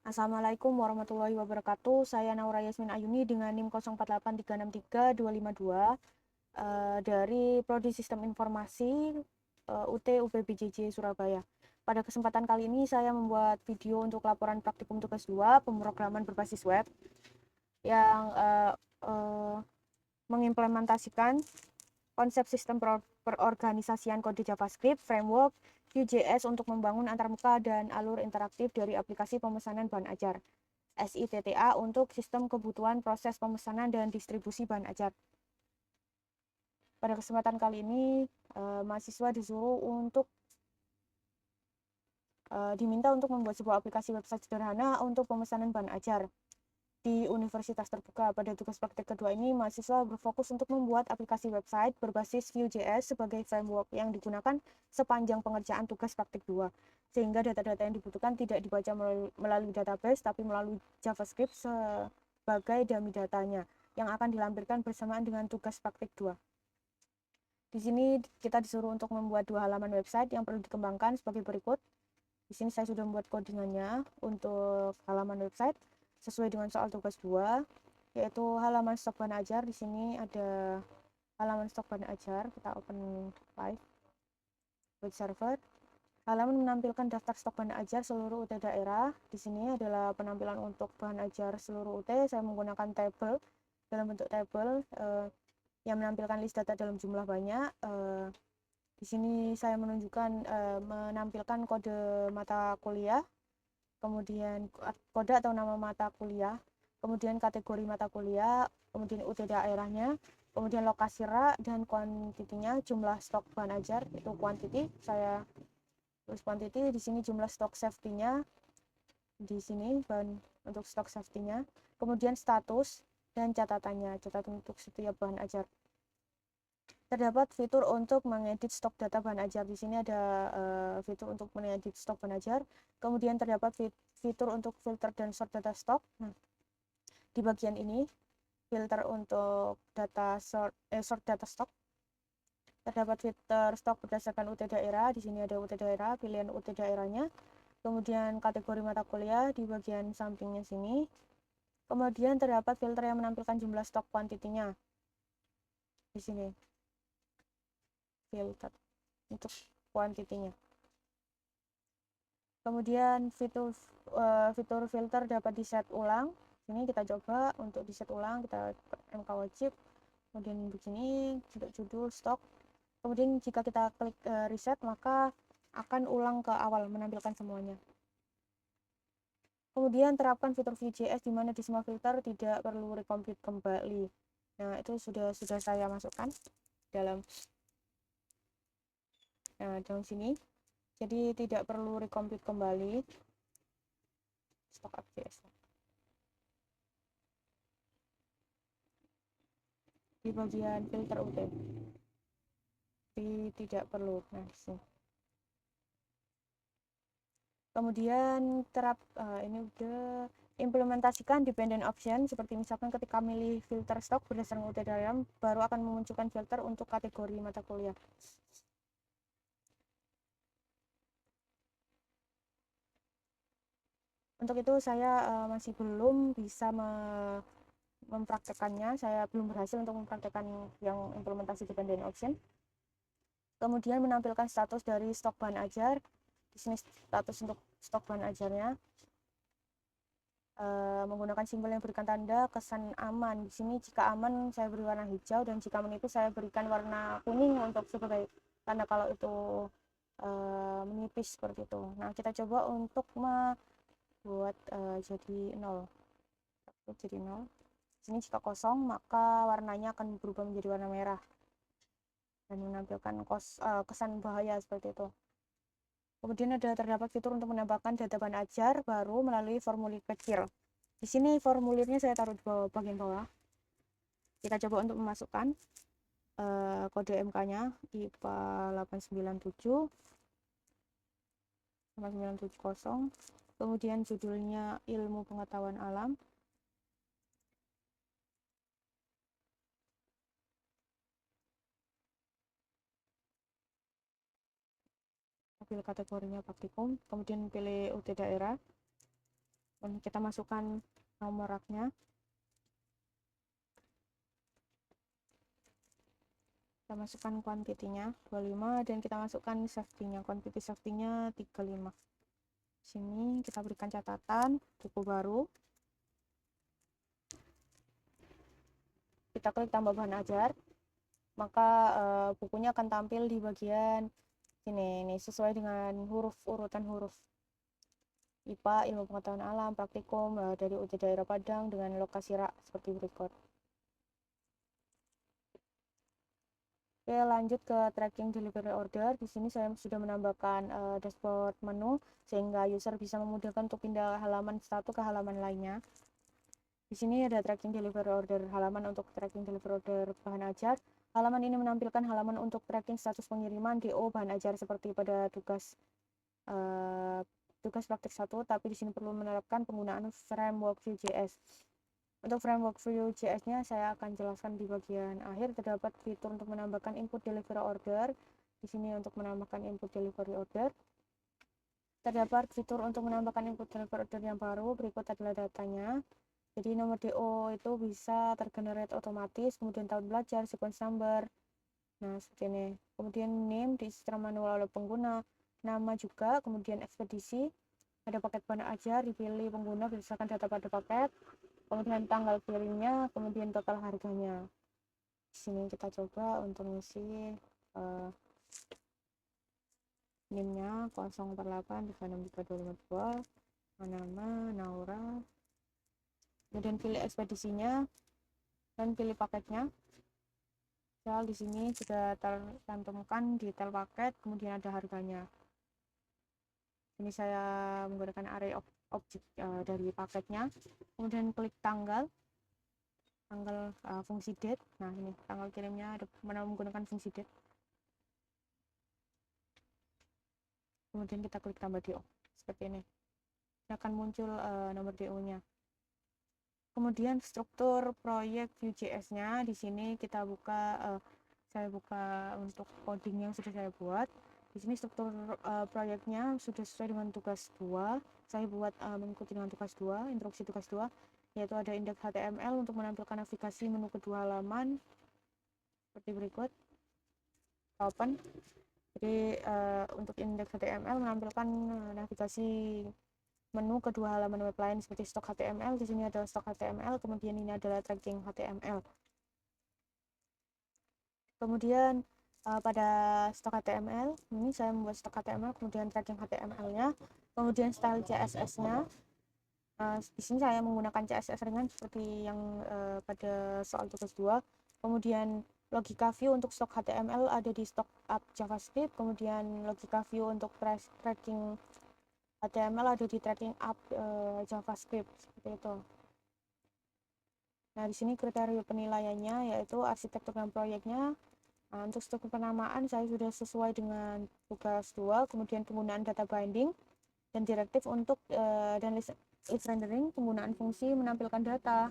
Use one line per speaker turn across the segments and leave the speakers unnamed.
Assalamualaikum warahmatullahi wabarakatuh. Saya Naura Yasmin Ayuni dengan NIM 08366362 dari Prodi Sistem Informasi UT UPBJJ Surabaya. Pada kesempatan kali ini saya membuat video untuk laporan praktikum tugas 2 pemrograman berbasis web yang mengimplementasikan konsep sistem perorganisasian kode JavaScript, framework, Vue.js untuk membangun antarmuka dan alur interaktif dari aplikasi pemesanan bahan ajar, SITTA untuk sistem kebutuhan proses pemesanan dan distribusi bahan ajar. Pada kesempatan kali ini, mahasiswa disuruh untuk diminta untuk membuat sebuah aplikasi website sederhana untuk pemesanan bahan ajar di universitas terbuka. Pada tugas praktek kedua ini, mahasiswa berfokus untuk membuat aplikasi website berbasis Vue.js sebagai framework yang digunakan sepanjang pengerjaan tugas praktek 2, sehingga data-data yang dibutuhkan tidak dibaca melalui database, tapi melalui JavaScript sebagai dummy datanya yang akan dilampirkan bersamaan dengan tugas praktek 2. Di sini kita disuruh untuk membuat 2 halaman website yang perlu dikembangkan sebagai berikut. Di sini saya sudah membuat codingannya untuk halaman website sesuai dengan soal tugas 2, yaitu halaman stok bahan ajar. Di sini ada halaman stok bahan ajar. Kita open live web server. Halaman menampilkan daftar stok bahan ajar seluruh UT daerah. Di sini adalah penampilan untuk bahan ajar seluruh UT. Saya menggunakan tabel dalam bentuk tabel yang menampilkan list data dalam jumlah banyak. Di sini saya menunjukkan menampilkan kode mata kuliah, kemudian kode atau nama mata kuliah, kemudian kategori mata kuliah, kemudian UT daerahnya, kemudian lokasi rak dan kuantitinya, jumlah stok bahan ajar itu kuantiti. Saya tulis kuantiti. Di sini jumlah stok safety-nya, di sini bahan untuk stok safety-nya, kemudian status dan catatan untuk setiap bahan ajar. Terdapat fitur untuk mengedit stok data bahan ajar. Di sini ada fitur untuk mengedit stok bahan ajar. Kemudian terdapat fitur untuk filter dan sort data stok. Nah, di bagian ini filter untuk data sort data stok. Terdapat fitur stok berdasarkan UT daerah. Di sini ada UT daerah, pilihan UT daerahnya. Kemudian kategori mata kuliah di bagian sampingnya sini. Kemudian terdapat filter yang menampilkan jumlah stok kuantitinya. Di sini filter untuk kuantitinya. Kemudian fitur filter dapat di-set ulang. Sini kita coba untuk di-set ulang, kita MK wajib. Kemudian begini untuk judul stok. Kemudian jika kita klik reset, maka akan ulang ke awal menampilkan semuanya. Kemudian terapkan fitur Vue.js di mana di semua filter tidak perlu recompute kembali. Nah, itu sudah saya masukkan dalam sini. Jadi tidak perlu recompute kembali. Stok APJS. Di bagian filter UT. Tidak perlu. Nah, sini. Kemudian ini udah implementasikan dependent option, seperti misalkan ketika milih filter stok berdasarkan UT daerah, baru akan memunculkan filter untuk kategori mata kuliah. Untuk itu saya masih belum bisa mempraktekannya. Saya belum berhasil untuk mempraktekkan yang implementasi dependent option. Kemudian menampilkan status dari stok bahan ajar. Di sini status untuk stok bahan ajarnya. Menggunakan simbol yang berikan tanda kesan aman. Di sini jika aman saya beri warna hijau, dan jika menipu saya berikan warna kuning untuk sebagai tanda kalau itu menipis seperti itu. Nah, kita coba untuk membuat jadi 0. Jadi 0. Di sini jika kosong maka warnanya akan berubah menjadi warna merah dan menampilkan kesan bahaya seperti itu. Kemudian terdapat fitur untuk menambahkan data bahan ajar baru melalui formulir kecil. Di sini formulirnya saya taruh di bagian bawah. Kita coba untuk memasukkan kode MK-nya IPA 897 8970. Kemudian judulnya ilmu pengetahuan alam. Pilih kategorinya praktikum, kemudian pilih UT daerah. Kita masukkan nomor raknya, kita masukkan kuantitinya 25 dan kita masukkan safety-nya, quantity safety-nya 35. Sini kita berikan catatan buku baru, kita klik tambah bahan ajar, maka bukunya akan tampil di bagian sini ini sesuai dengan urutan huruf. IPA, ilmu pengetahuan alam, praktikum dari UT Daerah Padang dengan lokasi rak seperti berikut. Oke, lanjut ke tracking delivery order. Di sini saya sudah menambahkan dashboard menu sehingga user bisa memudahkan untuk pindah halaman satu ke halaman lainnya. Di sini ada tracking delivery order halaman untuk tracking delivery order bahan ajar. Halaman ini menampilkan halaman untuk tracking status pengiriman DO bahan ajar seperti pada tugas praktik 1, tapi di sini perlu menerapkan penggunaan framework Vue.js. Untuk framework Vue.js-nya saya akan jelaskan di bagian akhir. Terdapat fitur untuk menambahkan input delivery order. Di sini untuk menambahkan input delivery order. Terdapat fitur untuk menambahkan input delivery order yang baru. Berikut adalah datanya. Jadi nomor DO itu bisa tergenerate otomatis, kemudian tahun belajar, sequence number. Nah, seperti ini. Kemudian name diisi secara manual oleh pengguna, nama juga, kemudian ekspedisi. Ada paket bahan ajar, dipilih pengguna berdasarkan data pada paket, kemudian tanggal kirimnya, kemudian total harganya. Di sini kita coba untuk mengisi NIM-nya 048363252, nama Naura, kemudian pilih ekspedisinya dan pilih paketnya. Misal di sini sudah tercantumkan detail paket, kemudian ada harganya. Ini saya menggunakan array objek dari paketnya, kemudian klik tanggal fungsi date. Nah, ini tanggal kirimnya ada menggunakan fungsi date. Kemudian kita klik tambah DO seperti ini. Ini akan muncul nomor DO-nya. Kemudian struktur proyek Vue.js-nya di sini kita buka, saya buka untuk coding yang sudah saya buat. Di sini struktur proyeknya sudah sesuai dengan tugas 2. Saya buat mengikuti dengan tugas 2, instruksi tugas 2, yaitu ada indeks HTML untuk menampilkan navigasi menu kedua halaman seperti berikut. Open. Jadi untuk indeks HTML menampilkan navigasi menu kedua halaman web lain seperti stok HTML. Di sini ada stok HTML, kemudian ini adalah tracking HTML. Kemudian pada stok HTML ini saya membuat stok HTML, kemudian tracking HTML-nya, kemudian style CSS-nya. Di sini saya menggunakan CSS ringan seperti yang pada soal tugas 2. Kemudian logika view untuk stok HTML ada di stok up JavaScript, kemudian logika view untuk tracking HTML ada di tracking up JavaScript seperti itu. Nah, di sini kriteria penilaiannya yaitu arsitektur dan proyeknya. Nah, untuk struktur penamaan saya sudah sesuai dengan tugas 2, kemudian penggunaan data binding dan direktif untuk dan list rendering, penggunaan fungsi menampilkan data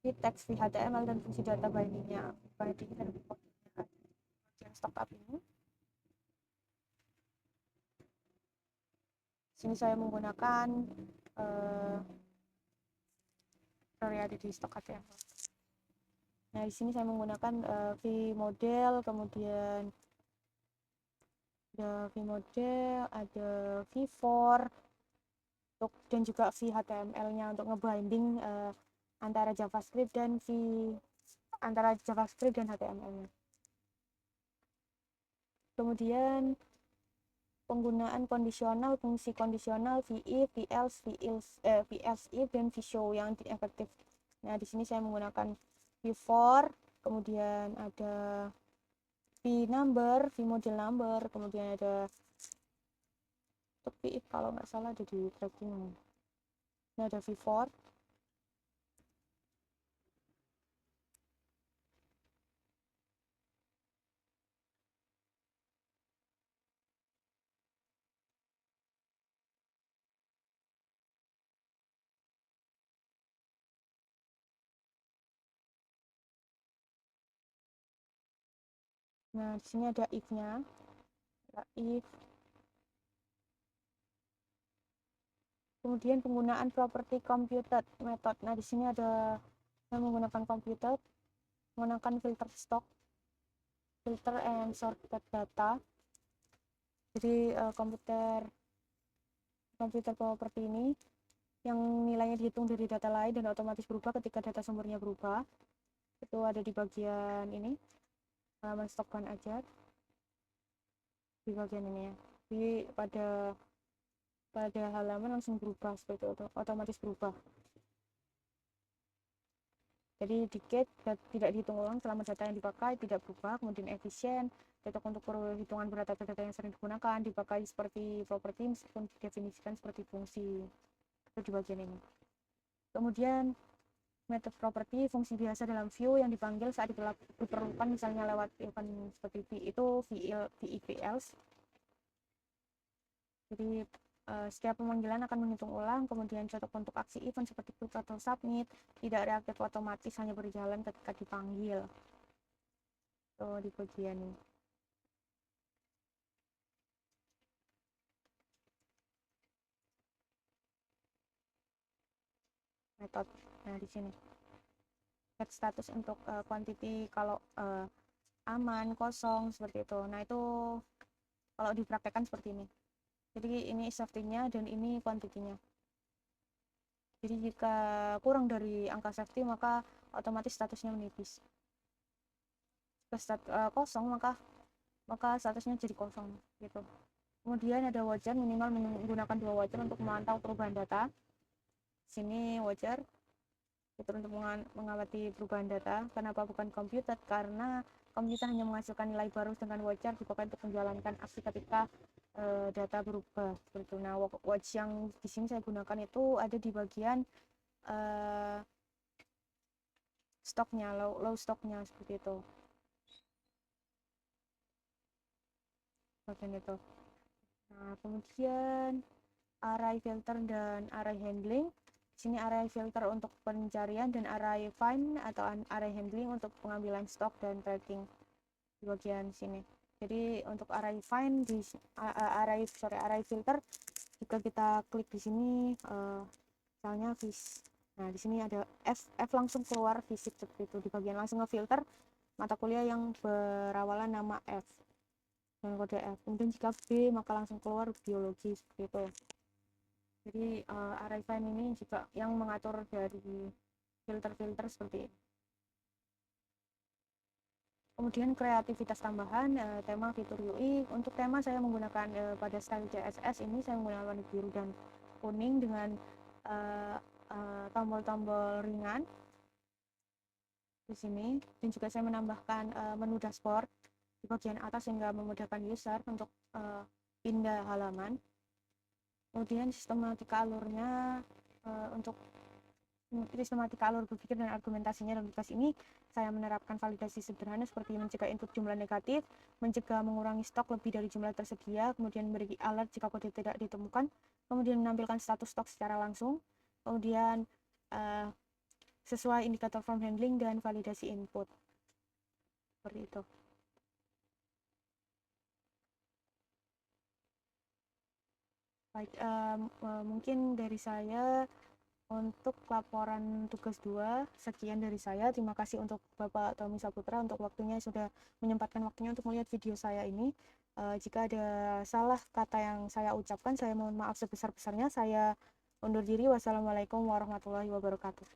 di teks HTML dan fungsi data bindingnya. Binding dan bagian stock up ini. Sini saya menggunakan ada di stock HTML. Nah, di sini saya menggunakan vModel, kemudian ada vModel, ada v4 dan juga vHTML-nya untuk ngebinding antara JavaScript dan HTML-nya. Kemudian penggunaan kondisional, fungsi kondisional, VIF, VELSE, VELSE-IF, dan VShow yang efektif. Nah, di sini saya menggunakan v4, kemudian ada vNumber, vModel number, kemudian ada untuk VIF kalau nggak salah ada di tracking. Ini ada v4. Nah, di sini ada if-nya. If Kemudian penggunaan property computed method. Nah, di sini ada yang menggunakan computed, menggunakan filter stock, filter and sorted data. Jadi komputer property ini yang nilainya dihitung dari data lain dan otomatis berubah ketika data sumbernya berubah. Itu ada di bagian ini, halaman stok bahan ajar, di bagian ini ya. Jadi pada halaman langsung berubah seperti itu, otomatis berubah. Jadi dikit tidak dihitung ulang selama data yang dipakai tidak berubah. Kemudian efisien, cocok untuk perhitungan berat data yang sering digunakan, dipakai seperti properti meskipun didefinisikan seperti fungsi. Itu di bagian ini. Kemudian method property, fungsi biasa dalam view yang dipanggil saat diperlukan, misalnya lewat event seperti itu VIPLs. Jadi setiap pemanggilan akan menghitung ulang, kemudian cocok untuk aksi event seperti click atau submit, tidak reaktif otomatis, hanya berjalan ketika dipanggil. Tuh di bagian ini. Method. Nah, di sini. Set status untuk quantity kalau aman, kosong, seperti itu. Nah, itu kalau dipraktekkan seperti ini. Jadi ini safety-nya dan ini kuantitinya. Jadi jika kurang dari angka safety maka otomatis statusnya menipis. Jika kosong maka statusnya jadi kosong gitu. Kemudian ada wajar, minimal menggunakan 2 wajar untuk memantau perubahan data. Sini wajar itu untuk mengamati perubahan data. Kenapa bukan komputer? Karena komputer hanya menghasilkan nilai baru, dengan wajar dipakai untuk menjalankan aksi ketika data berubah seperti itu. Nah, watch yang di sini saya gunakan itu ada di bagian stoknya, low stoknya seperti itu. Bagian itu. Nah, kemudian array filter dan array handling. Di sini array filter untuk pencarian dan array find atau array handling untuk pengambilan stok dan tracking di bagian sini. Jadi untuk array find di array filter, jika kita klik di sini misalnya nah di sini ada F langsung keluar fisik seperti itu, di bagian langsung ngefilter mata kuliah yang berawalan nama F dan kode F. Kemudian jika B maka langsung keluar biologi seperti itu. Jadi array find ini juga yang mengatur dari filter-filter seperti ini. Kemudian kreativitas tambahan, tema fitur UI. Untuk tema saya menggunakan pada style CSS ini saya menggunakan warna biru dan kuning dengan tombol-tombol ringan di sini, dan juga saya menambahkan menu dashboard di bagian atas sehingga memudahkan user untuk pindah halaman. Kemudian sistematika alurnya, untuk sistematika alur berpikir dan argumentasinya dalam tugas ini saya menerapkan validasi sederhana seperti mencegah input jumlah negatif, mencegah mengurangi stok lebih dari jumlah tersedia, kemudian memberi alert jika kode tidak ditemukan, kemudian menampilkan status stok secara langsung, kemudian sesuai indikator form handling dan validasi input seperti itu. Baik, mungkin dari saya untuk laporan tugas 2 sekian dari saya. Terima kasih untuk Bapak Tommy Saputra untuk waktunya, sudah menyempatkan waktunya untuk melihat video saya ini. Jika ada salah kata yang saya ucapkan, saya mohon maaf sebesar-besarnya. Saya undur diri. Wassalamualaikum warahmatullahi wabarakatuh.